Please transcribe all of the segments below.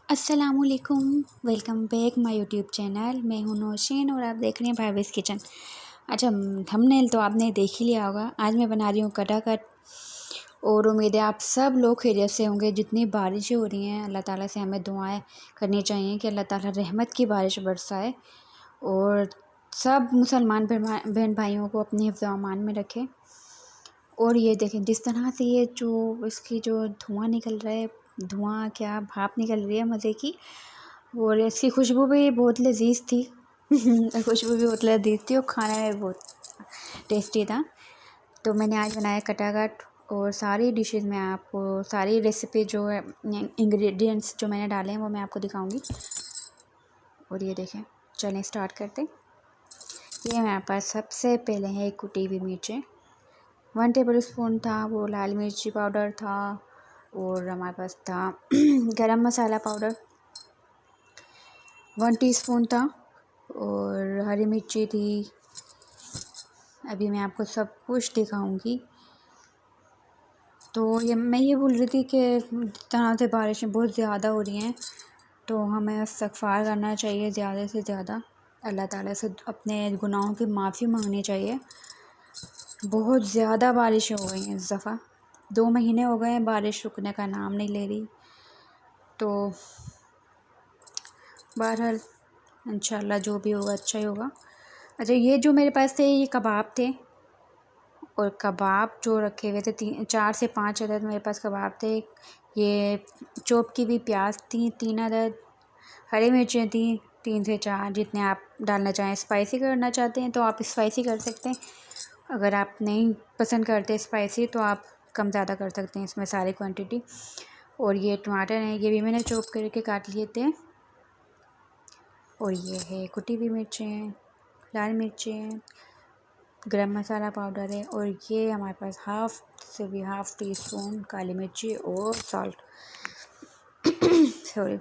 अस्सलामुअलैकुम। Welcome back my YouTube channel. मैं हूं नौशीन और आप देख रहे हैं भावेश किचन। अच्छा, थंबनेल तो आपने देख ही लिया होगा। आज मैं बना रही हूँ कटाकट और उम्मीद है आप सब लोग खैरियत से होंगे। जितनी बारिशें हो रही हैं, अल्लाह ताला से हमें दुआएं करनी चाहिए कि अल्लाह ताला रहमत की बारिश बरसाए और सब मुसलमान बहन भाइयों को अपने हिफ्ज़ व अमान में रखे। और ये देखें जिस तरह से ये जो इसकी जो धुआं निकल रहा है, धुआं क्या भाप निकल रही है मज़े की, और इसकी खुशबू भी बहुत लजीज थी। खुशबू भी बहुत लजीज थी और खाना में बहुत टेस्टी था। तो मैंने आज बनाया कटाकट और सारी डिशेस में आपको सारी रेसिपी जो है इंग्रेडिएंट्स जो मैंने डाले हैं वो मैं आपको दिखाऊंगी। और ये देखें, चलें स्टार्ट करते। ये मेरे पास सबसे पहले है एक कुटी हुई मिर्चें, 1 टेबल स्पून था वो लाल मिर्ची पाउडर था, और हमारे पास था गरम मसाला पाउडर 1 टीस्पून था, और हरी मिर्ची थी। अभी मैं आपको सब कुछ दिखाऊंगी। तो मैं ये बोल रही थी कि जिस तरह से बारिशें बहुत ज़्यादा हो रही हैं तो हमें इस्तिग़फ़ार करना चाहिए ज़्यादा से ज़्यादा, अल्लाह ताला से अपने गुनाहों की माफ़ी मांगनी चाहिए। बहुत ज़्यादा बारिशें हो गई हैं इस दफ़ा, 2 महीने हो गए हैं बारिश रुकने का नाम नहीं ले रही। तो बहरहाल इंशाल्लाह जो भी होगा अच्छा ही होगा। अच्छा, ये जो मेरे पास थे ये कबाब थे, और कबाब जो रखे हुए थे 4 से 5 अदद मेरे पास कबाब थे। ये चॉप की हुई प्याज थी 3 अदद, हरी मिर्चें थी 3 से 4, जितने आप डालना चाहें। स्पाइसी करना चाहते हैं तो आप स्पाइसी कर सकते हैं, अगर आप नहीं पसंद करते स्पाइसी तो आप कम ज़्यादा कर सकते हैं इसमें सारी क्वांटिटी। और ये टमाटर हैं, ये भी मैंने चॉप करके काट लिए थे। और ये है कुटी हुई मिर्चें, लाल मिर्चें, गरम मसाला पाउडर है, और ये हमारे पास हाफ़ टी स्पून काली मिर्ची और सॉल्ट। सॉरी।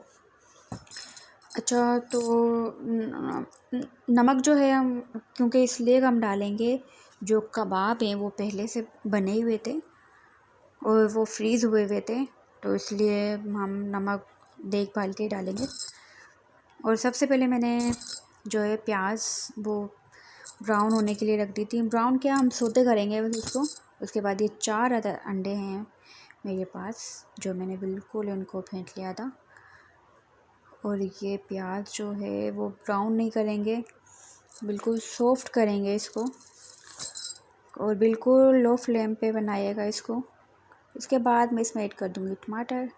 अच्छा, तो नमक जो है हम क्योंकि इसलिए हम डालेंगे, जो कबाब हैं वो पहले से बने हुए थे और वो फ्रीज़ हुए हुए थे, तो इसलिए हम नमक देखभाल के डालेंगे। और सबसे पहले मैंने जो है प्याज वो ब्राउन होने के लिए रख दी थी। ब्राउन क्या, हम सोते करेंगे बस उसको। उसके बाद ये 4 अंडे हैं मेरे पास जो मैंने बिल्कुल उनको फेंट लिया था। और ये प्याज जो है वो ब्राउन नहीं करेंगे, बिल्कुल सॉफ्ट करेंगे इसको, और बिल्कुल लो फ्लेम पे बनाइएगा इसको। इसके बाद मैं इसमें ऐड कर दूँगी टमाटर।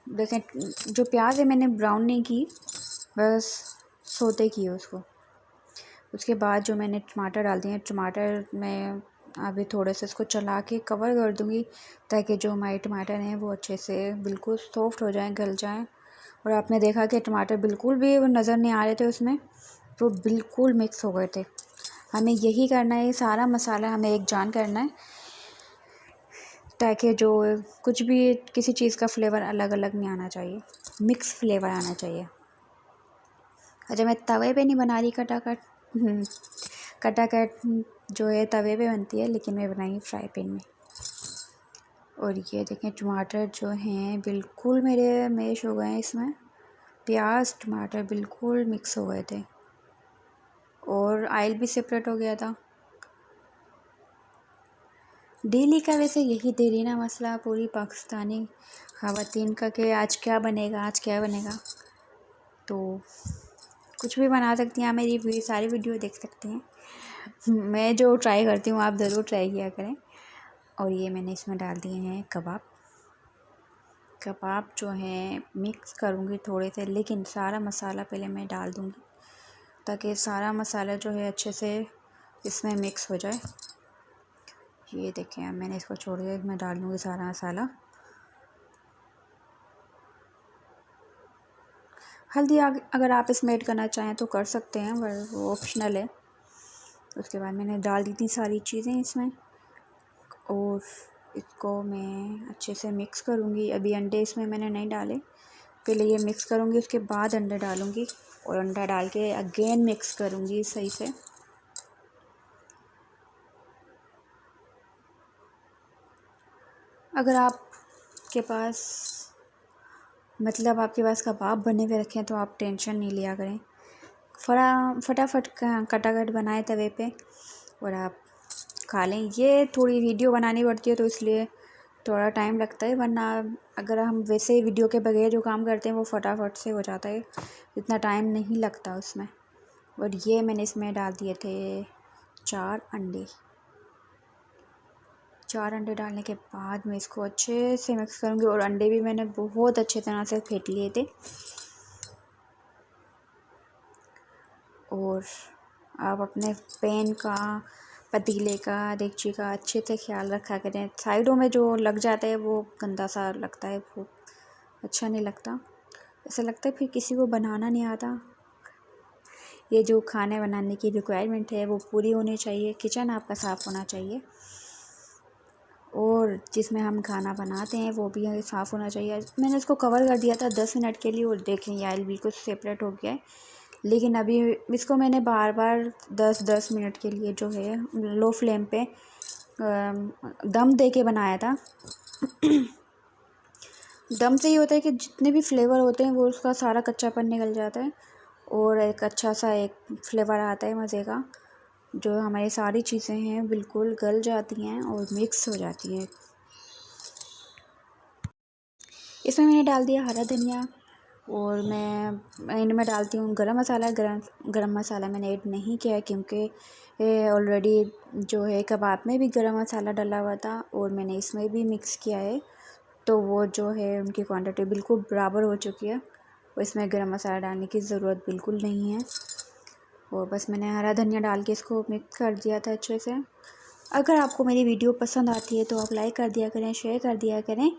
देखें, जो प्याज है मैंने ब्राउन नहीं की, बस सोते किए उसको। उसके बाद जो मैंने टमाटर डाल दिए, टमाटर मैं अभी थोड़े से इसको चला के कवर कर दूँगी ताकि जो हमारे टमाटर हैं वो अच्छे से बिल्कुल सॉफ्ट हो जाएं, गल जाएं। और आपने देखा कि टमाटर बिल्कुल भी नज़र नहीं आ रहे थे उसमें, वो बिल्कुल मिक्स हो गए थे। हमें यही करना है, सारा मसाला हमें एक जान करना है ताकि जो कुछ भी किसी चीज़ का फ्लेवर अलग अलग नहीं आना चाहिए, मिक्स फ्लेवर आना चाहिए। अच्छा, मैं तवे पे नहीं बना रही कटाकट। कटाकट जो है तवे पे बनती है, लेकिन मैं बनाई फ्राई पैन में। और ये देखें, टमाटर जो हैं बिल्कुल मेरे मैश हो गए हैं इसमें। प्याज टमाटर बिल्कुल मिक्स हो गए थे और ऑयल भी सेपरेट हो गया था। डेली का वैसे यही देरी ना मसला पूरी पाकिस्तानी ख़वातीन का कि आज क्या बनेगा, आज क्या बनेगा। तो कुछ भी बना सकती हैं, आप मेरी सारी वीडियो देख सकते हैं। मैं जो ट्राई करती हूँ आप ज़रूर ट्राई किया करें। और ये मैंने इसमें डाल दिए हैं कबाब। कबाब जो हैं मिक्स करूँगी थोड़े से, लेकिन सारा मसाला पहले मैं डाल दूँगी ताकि सारा मसाला जो है अच्छे से इसमें मिक्स हो जाए। ये देखें, अब मैंने इसको छोड़ दिया, मैं डाल दूँगी सारा मसाला। हल्दी अगर आप इसमें ऐड करना चाहें तो कर सकते हैं, पर वो ऑप्शनल है। उसके बाद मैंने डाल दी थी सारी चीज़ें इसमें और इसको मैं अच्छे से मिक्स करूँगी। अभी अंडे इसमें मैंने नहीं डाले, पहले ये मिक्स करूँगी, उसके बाद अंडा डालूँगी और अंडा डाल के अगेन मिक्स करूँगी सही से। अगर आपके पास मतलब आपके पास कबाब बने हुए रखे हैं तो आप टेंशन नहीं लिया करें, फटाफट कटाकट बनाए तवे पे और आप खा लें। ये थोड़ी वीडियो बनानी पड़ती है तो इसलिए थोड़ा टाइम लगता है, वरना अगर हम वैसे वीडियो के बगैर जो काम करते हैं वो फटाफट से हो जाता है, इतना टाइम नहीं लगता उसमें। और ये मैंने इसमें डाल दिए थे 4 अंडे। 4 अंडे डालने के बाद मैं इसको अच्छे से मिक्स करूँगी, और अंडे भी मैंने बहुत अच्छे तरह से फेंट लिए थे। और आप अपने पैन का, पतीले का, देगची का अच्छे से ख्याल रखा करें। साइडों में जो लग जाता है वो गंदा सा लगता है, वो अच्छा नहीं लगता। ऐसा लगता है फिर किसी को बनाना नहीं आता। ये जो खाने बनाने की रिक्वायरमेंट है वो पूरी होनी चाहिए। किचन आपका साफ़ होना चाहिए, और जिसमें हम खाना बनाते हैं वो भी साफ़ होना चाहिए। मैंने इसको कवर कर दिया था 10 मिनट के लिए, और देखें ये ऑयल बिल्कुल सेपरेट हो गया है। लेकिन अभी इसको मैंने बार बार 10-10 मिनट के लिए जो है लो फ्लेम पे दम दे के बनाया था। दम से ये होता है कि जितने भी फ्लेवर होते हैं वो उसका सारा कच्चापन निकल जाता है, और एक अच्छा सा एक फ्लेवर आता है मज़े का, जो हमारी सारी चीज़ें हैं बिल्कुल गल जाती हैं और मिक्स हो जाती हैं। इसमें मैंने डाल दिया हरा धनिया, और मैं इनमें डालती हूँ गरम मसाला। गरम मसाला मैंने ऐड नहीं किया है क्योंकि ऑलरेडी जो है कबाब में भी गरम मसाला डला हुआ था, और मैंने इसमें भी मिक्स किया है, तो वो जो है उनकी क्वांटिटी बिल्कुल बराबर हो चुकी है, और इसमें गरम मसाला डालने की ज़रूरत बिल्कुल नहीं है। और बस मैंने हरा धनिया डाल के इसको मिक्स कर दिया था अच्छे से। अगर आपको मेरी वीडियो पसंद आती है तो आप लाइक कर दिया करें, शेयर कर दिया करें,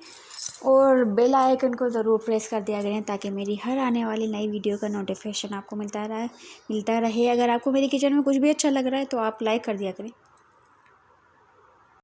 और बेल आइकन को ज़रूर प्रेस कर दिया करें, ताकि मेरी हर आने वाली नई वीडियो का नोटिफिकेशन आपको मिलता रहे। अगर आपको मेरी किचन में कुछ भी अच्छा लग रहा है तो आप लाइक कर दिया करें।